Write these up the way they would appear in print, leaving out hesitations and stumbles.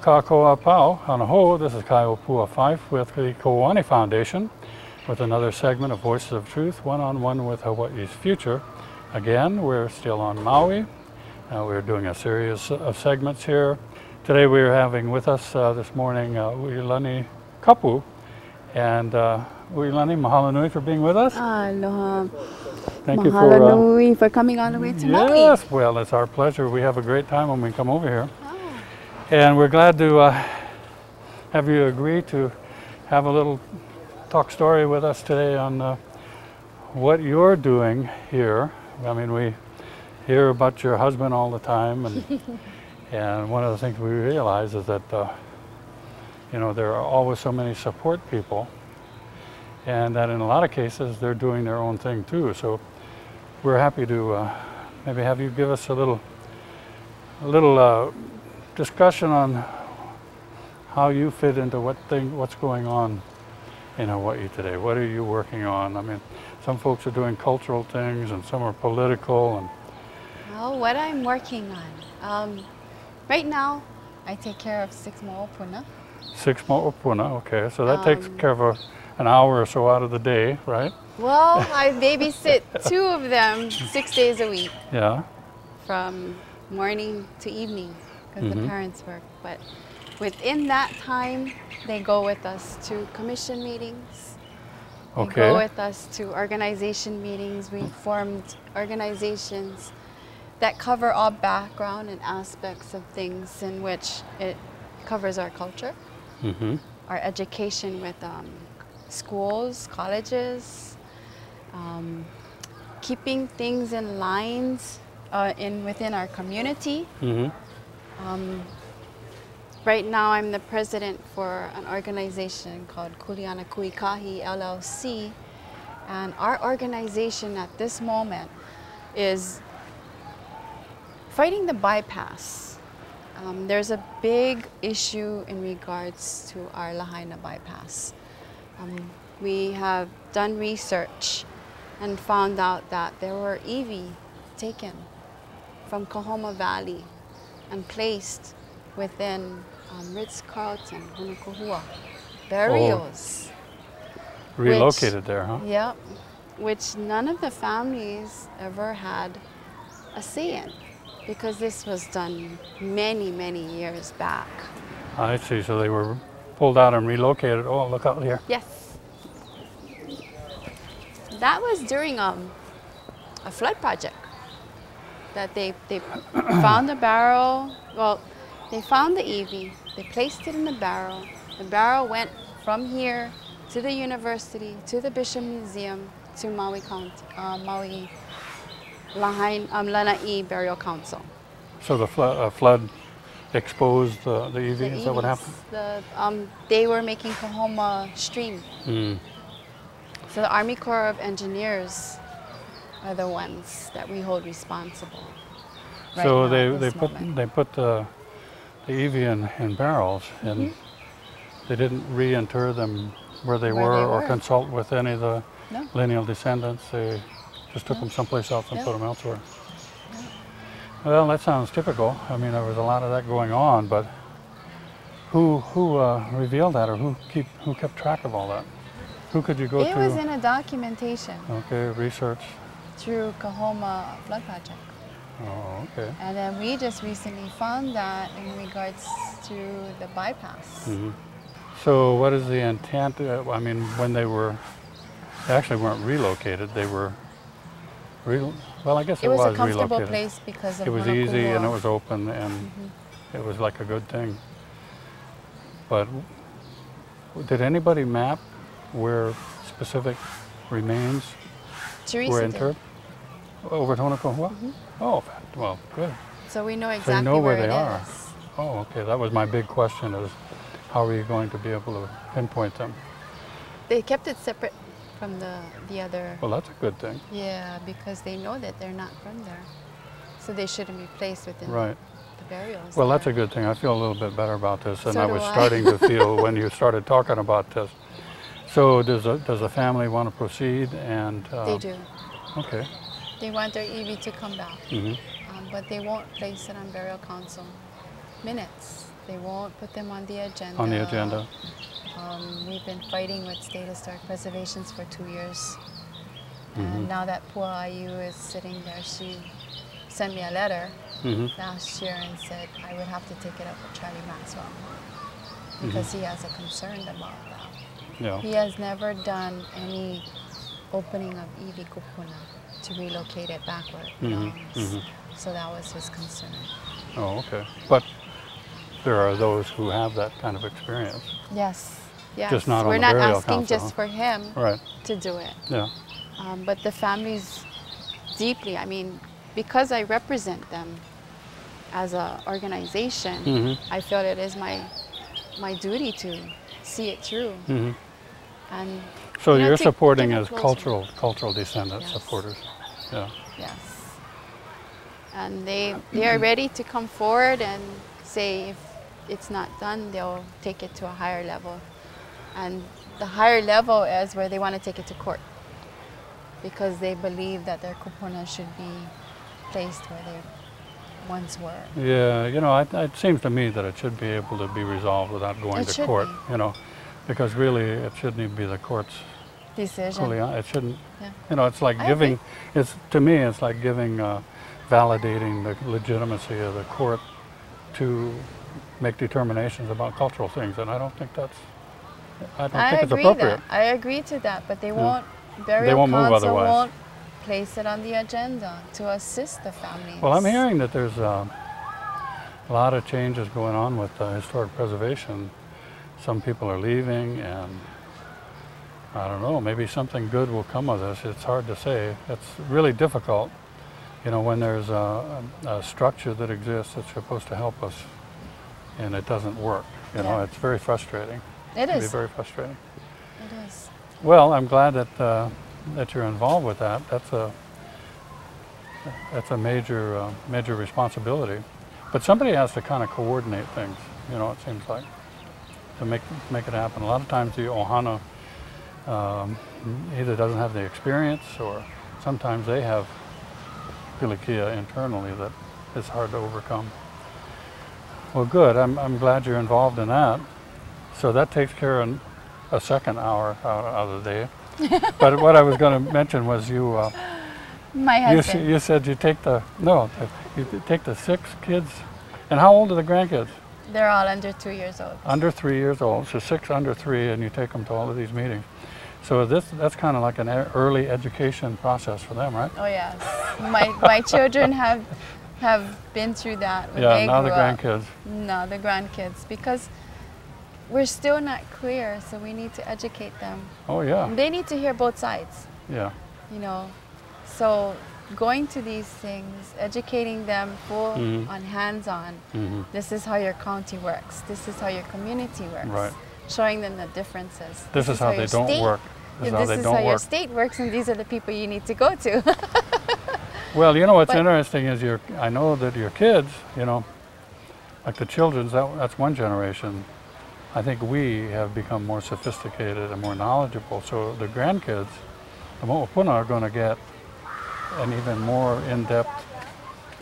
Kakoa Pau Anaho. This is Kaio'Pua 5 with the Koani Foundation with another segment of Voices of Truth, one-on-one with Hawaii's future. Again, we're still on Maui. We're doing a series of segments here. Today we're having with us this morning ilani Kapu. And ilani, mahalo nui for being with us. Aloha. Thank Mahalo nui for coming all the way to Maui. Yes, well, it's our pleasure. We have a great time when we come over here. And we're glad to have you agree to have a little talk story with us today on what you're doing here. I mean, we hear about your husband all the time, and one of the things we realize is that you know, there are always so many support people, and that in a lot of cases they're doing their own thing too. So we're happy to maybe have you give us a little discussion on how you fit into what's going on in Hawaii today. What are you working on? I mean, some folks are doing cultural things and some are political. And well, what I'm working on. Right now, I take care of 6 mo'opuna. 6 mo'opuna, okay. So that takes care of an hour or so out of the day, right? Well, I babysit 2 of them 6 days a week. Yeah. From morning to evening, because the parents work. But within that time, they go with us to commission meetings. They go with us to organization meetings. We formed organizations that cover all background and aspects of things in which it covers our culture, our education with schools, colleges, keeping things in lines within our community. Right now, I'm the president for an organization called Kuleana Kuikahi LLC, and our organization at this moment is fighting the bypass. There's a big issue in regards to our Lahaina bypass. We have done research and found out that there were iwi taken from Kahoma Valley and placed within Ritz-Carlton, Honokohua burials. Relocated there, huh? Yep, which none of the families ever had a say in, because this was done many, many years back. I see, so they were pulled out and relocated. Oh, look out here. Yes. That was during a flood project that they found the barrel. Well, they found the iwi, they placed it in the barrel. The barrel went from here to the university, to the Bishop Museum, to Maui County, Maui Lanai Burial Council. So the flood exposed the iwi, is that what happened? They were making Kahoma stream. So the Army Corps of Engineers are the ones that we hold responsible. So they put the iwi in barrels, and they didn't reinter them where they were or consult with any of the lineal descendants. They just took them someplace else and put them elsewhere. Well, that sounds typical. I mean, there was a lot of that going on, but who revealed that, or who kept track of all that? Who could you go to? It was in a documentation. Okay, research. Through Kahoma Flood Project. Oh, okay. And then we just recently found that in regards to the bypass. So what is the intent? I mean, when they actually weren't relocated, they were, well, I guess it was relocated. It was a comfortable place because of it was easy and it was open, and it was like a good thing. But did anybody map where specific remains were interred? Over at Honokohua? Oh, well, good. So we know exactly so you know where they it are. Is. Oh, okay. That was my big question: is how are you going to be able to pinpoint them? They kept it separate from the other. Well, that's a good thing. Yeah, because they know that they're not from there, so they shouldn't be placed within the burials. Well, that's a good thing. I feel a little bit better about this, and I was starting to feel when you started talking about this. So does the family want to proceed? And they do. Okay. They want their iwi to come back, but they won't place it on burial council minutes. They won't put them on the agenda. On the agenda. We've been fighting with State Historic Preservations for 2 years. Mm-hmm. And now that Puayu is sitting there, she sent me a letter last year and said I would have to take it up with Charlie Maxwell because he has a concern about that. Yeah. He has never done any opening of Iwi Kupuna to relocate it back where it belongs. So that was his concern. Oh, okay. But there are those who have that kind of experience. Yes, yes. Just not on We're the not burial asking council, just for him to do it. Yeah. But the families deeply, I mean, because I represent them as an organization, I feel it is my duty to see it through. And so you know, you're supporting as closer. cultural descendant supporters. Yeah. Yes. And they are ready to come forward and say if it's not done, they'll take it to a higher level. And the higher level is where they want to take it to court because they believe that their kupuna should be placed where they once were. Yeah, you know, it seems to me that it should be able to be resolved without going to court, you know, because really it shouldn't even be the court's decision. It shouldn't, you know, it's like giving, to me, it's like giving, validating the legitimacy of the court to make determinations about cultural things, and I don't think it's appropriate. I agree to that, but they won't, burial council won't place it on the agenda to assist the families. Well, I'm hearing that there's a lot of changes going on with historic preservation. Some people are leaving, and I don't know, maybe something good will come of this. It's hard to say. It's really difficult, you know, when there's a structure that exists that's supposed to help us and it doesn't work. You know, it's very frustrating. It is. Be very frustrating. It is. Well, I'm glad that that you're involved with that. That's a major major responsibility. But somebody has to kind of coordinate things. You know, it seems like to make it happen. A lot of times the ohana either doesn't have the experience, or sometimes they have pilikia internally that is hard to overcome. Well, good. I'm glad you're involved in that. So that takes care of a second hour out of the day. But what I was going to mention was you. My husband. You said you take you take the 6 kids, and how old are the grandkids? They're all under 2 years old. Under 3 years old, so 6 under 3, and you take them to all of these meetings. So that's kind of like an early education process for them, right? Oh yes, my children have been through that. When they now the grew grandkids. Up. No, the grandkids, because we're still not clear, so we need to educate them. Oh yeah. They need to hear both sides. Yeah. You know, so going to these things, educating them full on hands-on. This is how your county works. This is how your community works. Right. Showing them the differences. This is how they don't work. This is how your state works, and these are the people you need to go to. Well, you know what's interesting is I know that your kids, you know, like the children's, that's one generation. I think we have become more sophisticated and more knowledgeable. So the grandkids, the Mo'opuna, are going to get an even more in-depth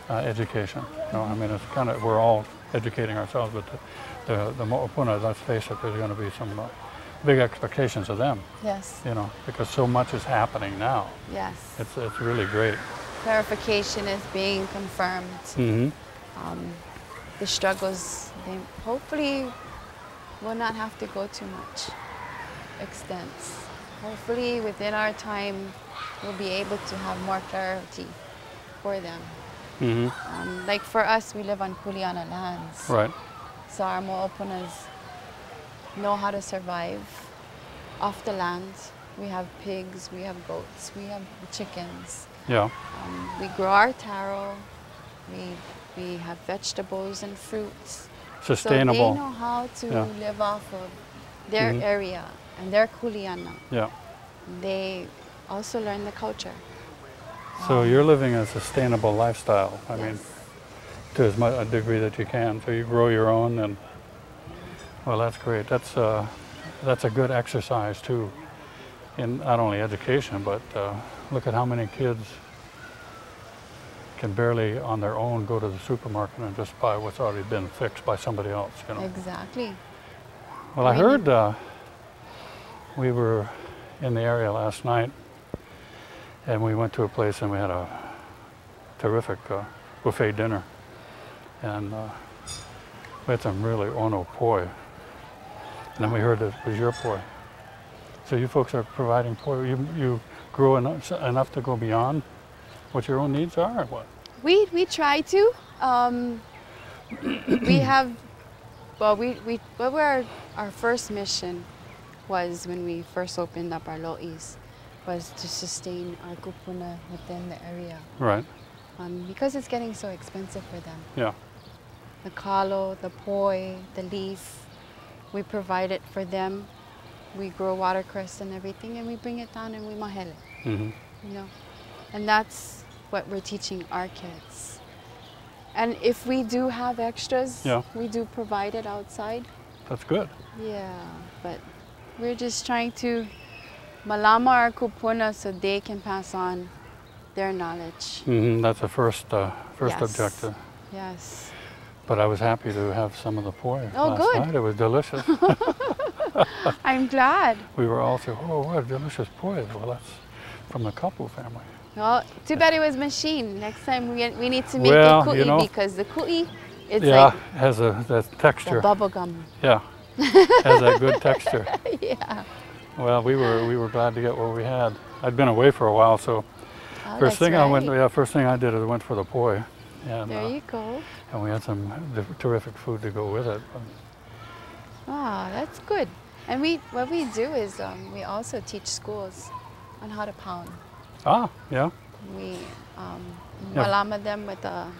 education. You know, I mean, it's kind of, we're all educating ourselves, but the Mo'opuna, let's face it, there's going to be some big expectations of them. Yes. You know, because so much is happening now. Yes. It's really great. Clarification is being confirmed. The struggles, they hopefully will not have to go too much extents. Hopefully within our time we'll be able to have more clarity for them. Like for us, we live on Kuleana lands. Right. So our Mo'opunas know how to survive off the land. We have pigs, we have goats, we have chickens. Yeah. We grow our taro. We have vegetables and fruits. Sustainable. So they know how to live off of their area and their kuleana. Yeah. They also learn the culture. So you're living a sustainable lifestyle. I mean, to as much a degree that you can. So you grow your own, and well, that's great. That's a good exercise too, in not only education, but look at how many kids can barely on their own go to the supermarket and just buy what's already been fixed by somebody else, you know. Exactly. Well, I heard we were in the area last night, and we went to a place and we had a terrific buffet dinner, and we had some really ono poi, and then we heard it was your poi. So you folks are providing poi. You grow enough to go beyond what your own needs are, or what? We try to. We have, well, our first mission was when we first opened up our lo'is, was to sustain our kupuna within the area. Right. Because it's getting so expensive for them. Yeah. The kalo, the poi, the leaf, we provide it for them. We grow watercress and everything, and we bring it down and we mahele. Mm-hmm. You know, and that's what we're teaching our kids. And if we do have extras, yeah, we do provide it outside. That's good. Yeah, but we're just trying to malama our kupuna so they can pass on their knowledge. Mm-hmm. That's the first Yes. objective. Yes. But I was happy to have some of the poi last good. night. It was delicious. I'm glad. We were all saying, oh, what a delicious poi. Well, that's from the Kapu family. Well, too bad it was machine. Next time we need to make Well, it kui, you know, because the kui, it's yeah, like has that texture. bubble gum. Yeah, has that good texture. Yeah. Well, we were glad to get what we had. I'd been away for a while, so first thing I did is I went for the poi. And, there you go. And we had some terrific food to go with it. Ah, that's good. And what we do is we also teach schools on how to pound. Ah, yeah. We malama them with a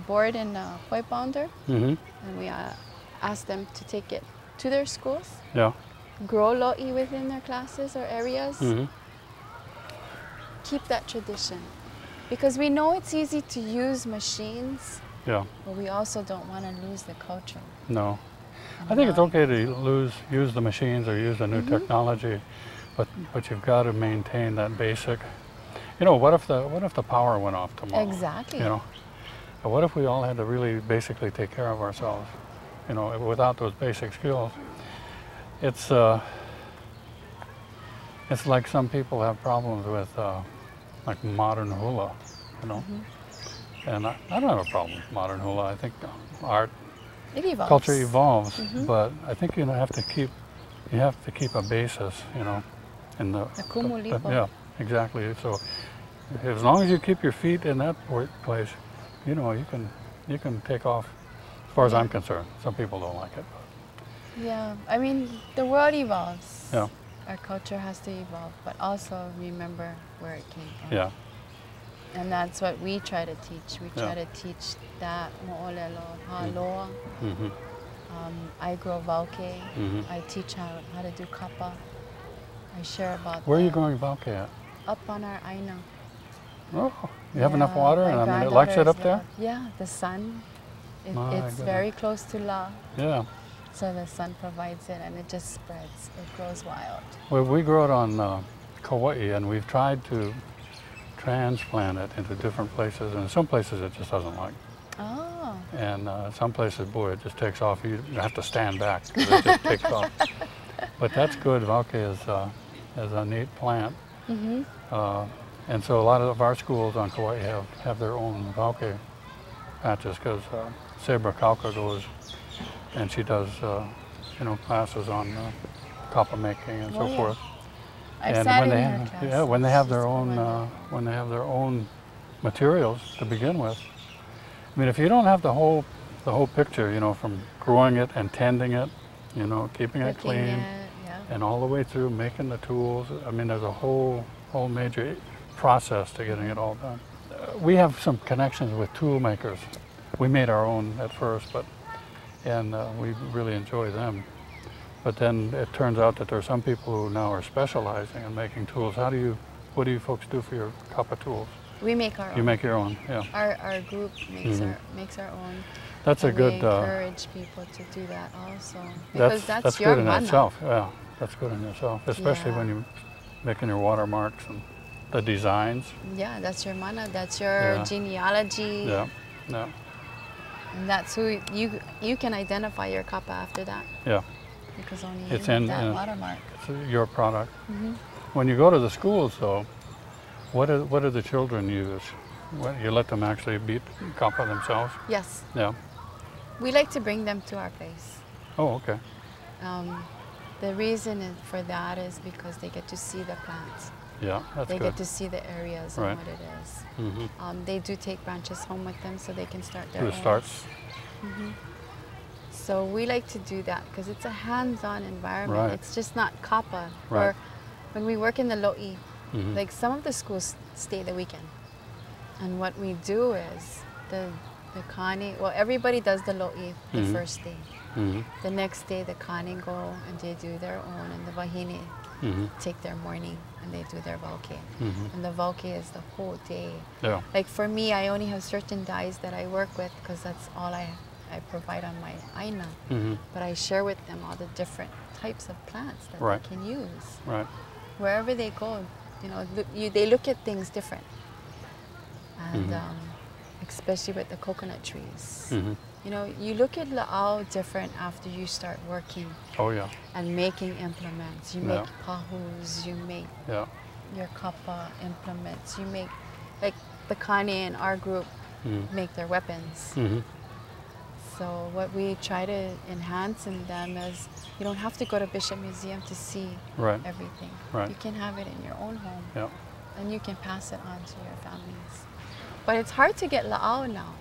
board and a poi pounder, mm-hmm. and we ask them to take it to their schools. Yeah. Grow lo'i within their classes or areas. Mm-hmm. Keep that tradition, because we know it's easy to use machines. Yeah. But we also don't want to lose the culture. No. I think it's okay to use the machines or use the new mm-hmm. technology, but you've got to maintain that basic. You know, what if the power went off tomorrow? Exactly. You know, what if we all had to really basically take care of ourselves? You know, without those basic skills, it's like some people have problems with like modern hula. You know, mm-hmm. and I don't have a problem with modern hula. I think art. It evolves. Culture evolves, mm-hmm. but I think you have to keep a basis, you know, in the yeah, exactly. So as long as you keep your feet in that place, you know, you can take off. As far as I'm concerned, some people don't like it. Yeah, I mean, the world evolves. Yeah. Our culture has to evolve, but also remember where it came from. Yeah. And that's what we try to teach. We try to teach that mo'olelo, ha'aloa. Mm-hmm. I grow vauke. Mm-hmm. I teach how to do kapa. I share about Where are you growing vauke at? Up on our aina. Oh, you have enough water? And I mean, it likes it up there? Yeah, the sun. It's goodness. very close to La. Yeah. So the sun provides it, and it just spreads. It grows wild. Well, we grow it on Kauai, and we've tried to transplant it into different places, and some places it just doesn't like. Oh. And some places, boy, it just takes off. You have to stand back because it just takes off. But that's good. Vauke is a neat plant. Mm-hmm. And so a lot of our schools on Kauai have their own Vauke patches, because Sabra Kauka goes and she does classes on kapa making and so forth. I've sat in her class. When they have their own materials to begin with. I mean, if you don't have the whole picture, you know, from growing it and tending it, you know, keeping it clean, and all the way through making the tools. I mean, there's a whole major process to getting it all done. We have some connections with tool makers. We made our own at first, and we really enjoy them. But then it turns out that there are some people who now are specializing in making tools. What do you folks do for your kapa tools? We make our own. You make your own, yeah. Our group makes our own. That's and a good. We encourage people to do that also, because that's your good in mana. itself. Yeah, that's good in itself, especially when you're making your watermarks and the designs. Yeah, that's your mana. That's your genealogy. Yeah, yeah. And that's who you can identify your kappa after that. Yeah. Because only It's you in have that watermark. It's your product. When you go to the schools, though, what do the children use? You let them actually beat kappa themselves? Yes. Yeah. We like to bring them to our place. Oh, okay. The reason for that is because they get to see the plants. Yeah, that's They good. get to see the areas and what it is. They do take branches home with them so they can start their own. starts. So we like to do that because it's a hands-on environment. Right. It's just not kappa. Right. Or when we work in the lo'i, like some of the schools stay the weekend. And what we do is the kani, well, everybody does the lo'i the first day. The next day the kani go and they do their own, and the wahine take their morning and they do their valke. And the valke is the whole day. Yeah. Like for me, I only have certain dyes that I work with because that's all I provide on my aina. But I share with them all the different types of plants that they can use. Right. Wherever they go, you know, they look at things different. And especially with the coconut trees. You know, you look at la'au different after you start working. Oh, yeah. And making implements. You make pahus, you make your kappa implements, you make, like the kane in our group make their weapons. So what we try to enhance in them is you don't have to go to Bishop Museum to see everything. You can have it in your own home. Yeah. And you can pass it on to your families. But it's hard to get la'au now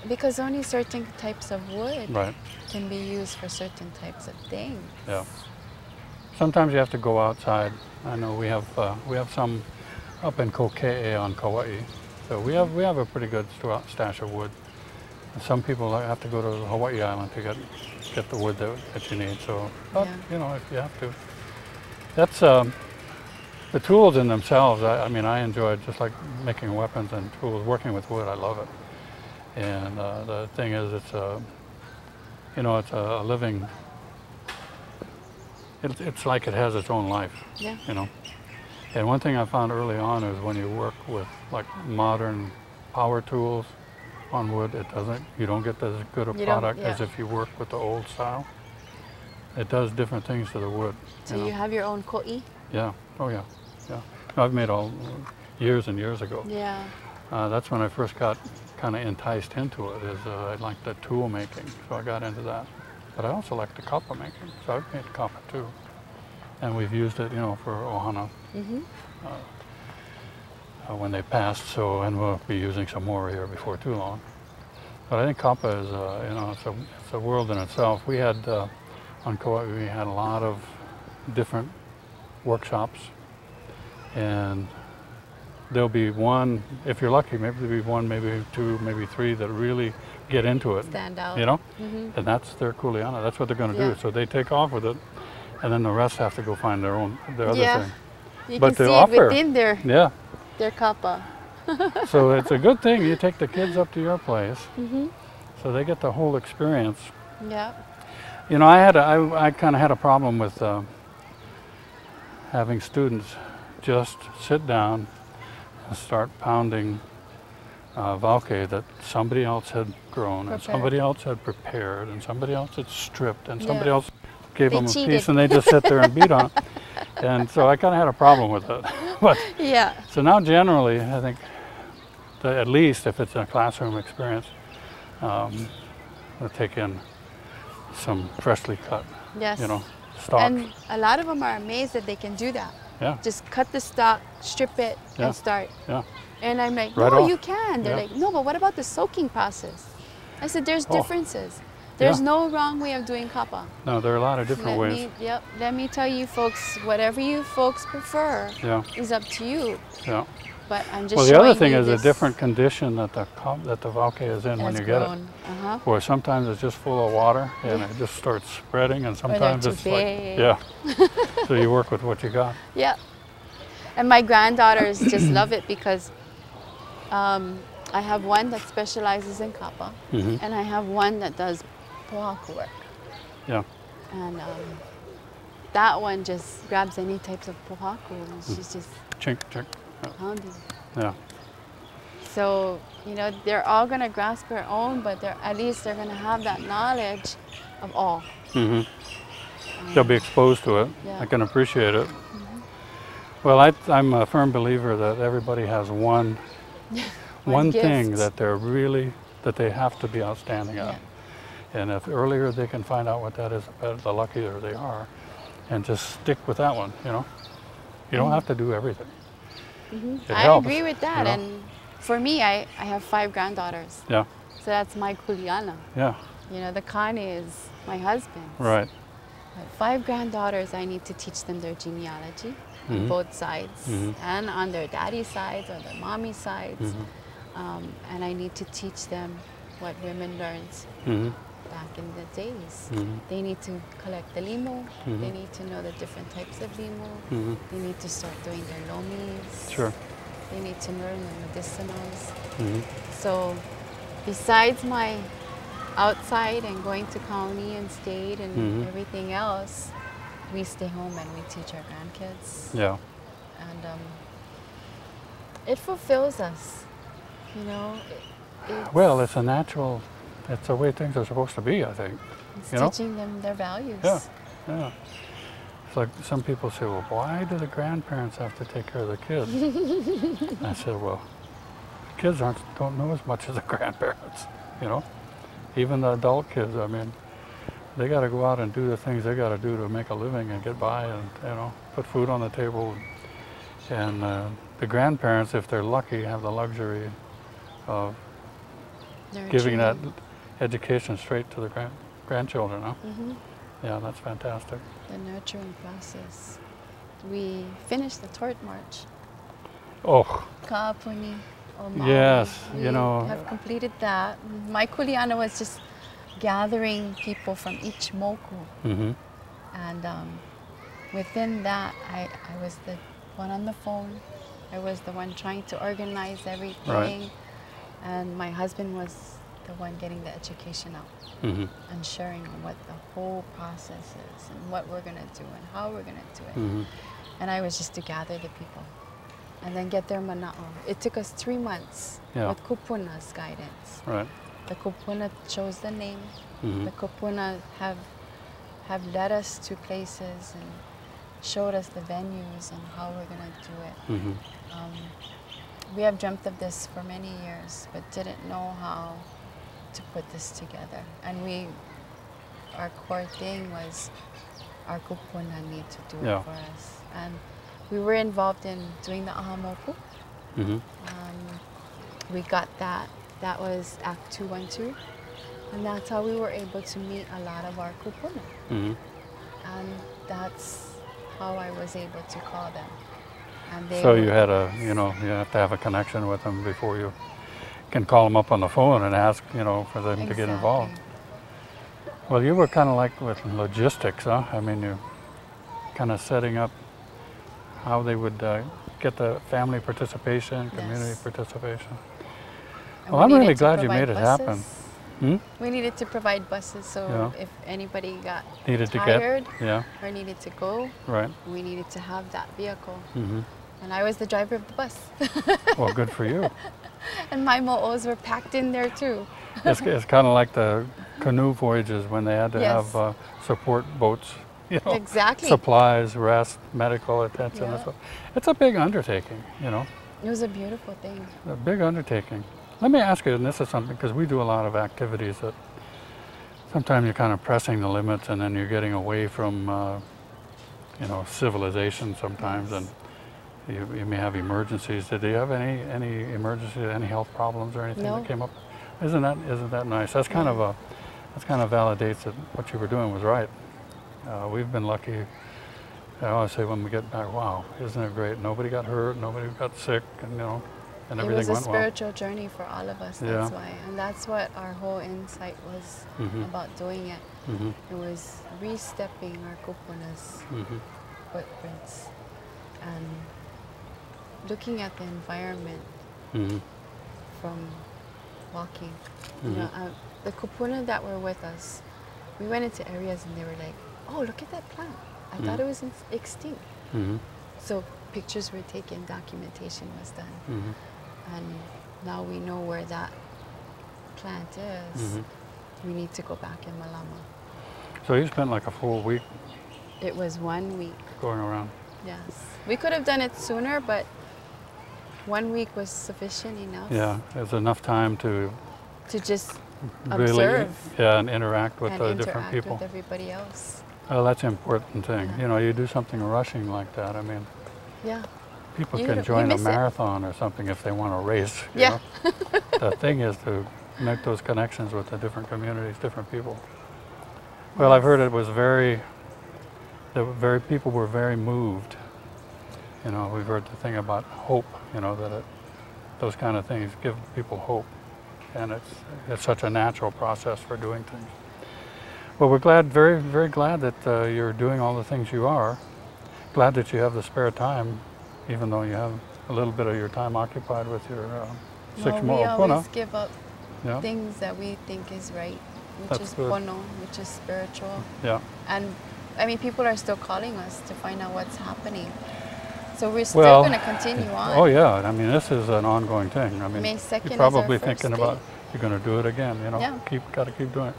because only certain types of wood can be used for certain types of things. Yeah. Sometimes you have to go outside. I know we have some up in Koke'e on Kauai. So we have a pretty good stash of wood. And some people have to go to Hawaii Island to get the wood that you need. So, but you know, if you have to, that's the tools in themselves. I mean, I enjoy just like making weapons and tools. Working with wood, I love it. And the thing is, it's you know, it's a living. It's like it has its own life. Yeah. You know. And one thing I found early on is when you work with like modern power tools on wood, you don't get as good a product as if you work with the old style. It does different things to the wood. So you have your own ko'i? Yeah. Oh yeah. Yeah. I've made all years and years ago. Yeah. That's when I first got kind of enticed into it. I liked the tool making, so I got into that. But I also like the kappa making, so I've made kappa too. And we've used it, you know, for ohana when they passed. So, and we'll be using some more here before too long. But I think kappa is, you know, it's a world in itself. We had on Kauai, we had a lot of different workshops, and there'll be one, if you're lucky, maybe there'll be one, maybe two, maybe three that really get into it. Stand out. You know? And that's their kuleana. That's what they're going to do. So they take off with it, and then the rest have to go find their other thing. You can see it within their kappa. So it's a good thing you take the kids up to your place, so they get the whole experience. Yeah. You know, I kind of had a problem with having students just sit down and start pounding valke that somebody else had grown and somebody else had prepared and somebody else had stripped and somebody else gave them a piece and they just sit there and beat on it. And so I kind of had a problem with it. But so now generally I think that at least if it's a classroom experience, I'll take in some freshly cut, you know, stalks. And a lot of them are amazed that they can do that. Yeah. Just cut the stalk, strip it, and start. Yeah. And I'm like, no, you can. They're like, no, but what about the soaking process? I said, there's differences. There's no wrong way of doing kappa. No, there are a lot of different ways. Let me tell you folks, whatever you folks prefer is up to you. Yeah. But I'm just well, the other thing is a different condition that the valke is in when you get it. Where sometimes it's just full of water and it just starts spreading, and sometimes it's like, so you work with what you got. Yeah. And my granddaughters just love it because I have one that specializes in kappa, and I have one that does pohaku work. Yeah. And that one just grabs any types of pohaku, and she's just chink, chink. Handi. Yeah. So, you know, they're all going to grasp their own, but at least they're going to have that knowledge of all. They'll be exposed to it. Yeah. I can appreciate it. Well, I'm a firm believer that everybody has one thing gift. that that they have to be outstanding at. And if earlier they can find out what that is, the luckier they are. And just stick with that one, you know. You don't have to do everything. It I helps, agree with that. you know? And for me, I have 5 granddaughters. Yeah. So that's my kuleana. Yeah. You know, the kane is my husband. Right. But 5 granddaughters, I need to teach them their genealogy on both sides and on their daddy sides or their mommy sides. And I need to teach them what women learned back in the days. They need to collect the limo. They need to know the different types of limo. They need to start doing their lomis. Sure. They need to learn the medicinals. So besides my outside and going to county and state and everything else, we stay home and we teach our grandkids. Yeah. And it fulfills us, you know. Well, it's a natural, it's the way things are supposed to be, I think. It's you know? teaching them their values. Yeah, yeah. It's like some people say, well, why do the grandparents have to take care of the kids? I said, well, the kids don't know as much as the grandparents, you know? Even the adult kids, I mean, they got to go out and do the things they got to do to make a living and get by and, you know, put food on the table. And the grandparents, if they're lucky, have the luxury of giving that education straight to the grandchildren, huh? Yeah, that's fantastic. The nurturing process. We finished the Tort March. Oh. Kapu. Yes, we you know. have completed that. My kuleana was just gathering people from each moku. And within that, I was the one on the phone. I was the one trying to organize everything. Right. And my husband was the one getting the education out and sharing what the whole process is and what we're going to do and how we're going to do it. And I was just to gather the people and then get their mana'o. It took us 3 months with kupuna's guidance. Right. The kupuna chose the name. The kupuna have led us to places and showed us the venues and how we're going to do it. We have dreamt of this for many years, but didn't know how to put this together. And our core thing was our kupuna need to do it for us. And we were involved in doing the ahamoku. We got that. That was Act 212. And that's how we were able to meet a lot of our kupuna. And that's how I was able to call them. And so you had you have to have a connection with them before you can call them up on the phone and ask, for them to get involved. Well, you were kind of like with logistics, huh? I mean, you kind of setting up how they would get the family participation, community participation. Well, I'm really glad you made it happen. We needed to provide buses, so if anybody got tired or needed to go, we needed to have that vehicle. And I was the driver of the bus. Well, good for you. And my mo'os were packed in there too. It's kind of like the canoe voyages when they had to have support boats, supplies, rest, medical attention. It's a big undertaking, It was a beautiful thing. A big undertaking. Let me ask you, and this is something, because we do a lot of activities that sometimes you're kind of pressing the limits and then you're getting away from, civilization sometimes, and you may have emergencies. Did you have any emergencies, any health problems or anything that came up? Isn't that nice? That's kind of validates that what you were doing was right. We've been lucky. I always say when we get back, wow, isn't it great? Nobody got hurt, nobody got sick, and and everything went well. It was a spiritual journey for all of us, that's why. And that's what our whole insight was about doing it. It was re-stepping our kupuna's footprints and looking at the environment from walking. The kupuna that were with us, we went into areas and they were like, oh, look at that plant. I thought it was extinct. So pictures were taken, documentation was done. And now we know where that plant is. We need to go back in Malama. So you spent like a full week? It was 1 week. Going around? Yes. We could have done it sooner, but 1 week was sufficient enough. Yeah, there's enough time to just really, observe. Yeah, and interact with and different people. With everybody else. Oh, that's an important thing. Yeah. You know, you do something rushing like that. I mean, yeah. People can join a marathon or something if they want to race. You know? The thing is to make those connections with the different communities, different people. Well, I've heard it was people were very moved. You know, we've heard the thing about hope, you know, that those kind of things give people hope. And it's such a natural process for doing things. Well, we're glad, very, very glad that you're doing all the things you are. Glad that you have the spare time, even though you have a little bit of your time occupied with your six moral puna. We always give up things that we think is right, which is pono, which is spiritual. Yeah. And I mean, people are still calling us to find out what's happening. So we're still going to continue on. Oh yeah, I mean, this is an ongoing thing. I mean, May 2nd you're probably is our thinking about you're going to do it again. You know, got to keep doing it.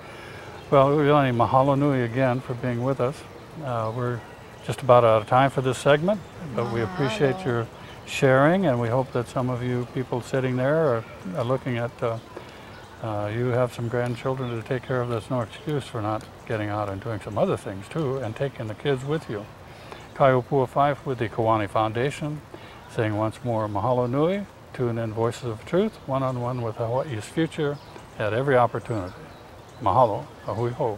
Well, ilani, mahalo nui again for being with us. We're just about out of time for this segment, but we appreciate your sharing, and we hope that some of you people sitting there are looking at, you have some grandchildren to take care of. There's no excuse for not getting out and doing some other things too, and taking the kids with you. Kaiopua 5 with the Kiwani Foundation, saying once more, mahalo nui. Tune in Voices of Truth, one-on-one with Hawaii's future at every opportunity. Mahalo, ahui ho.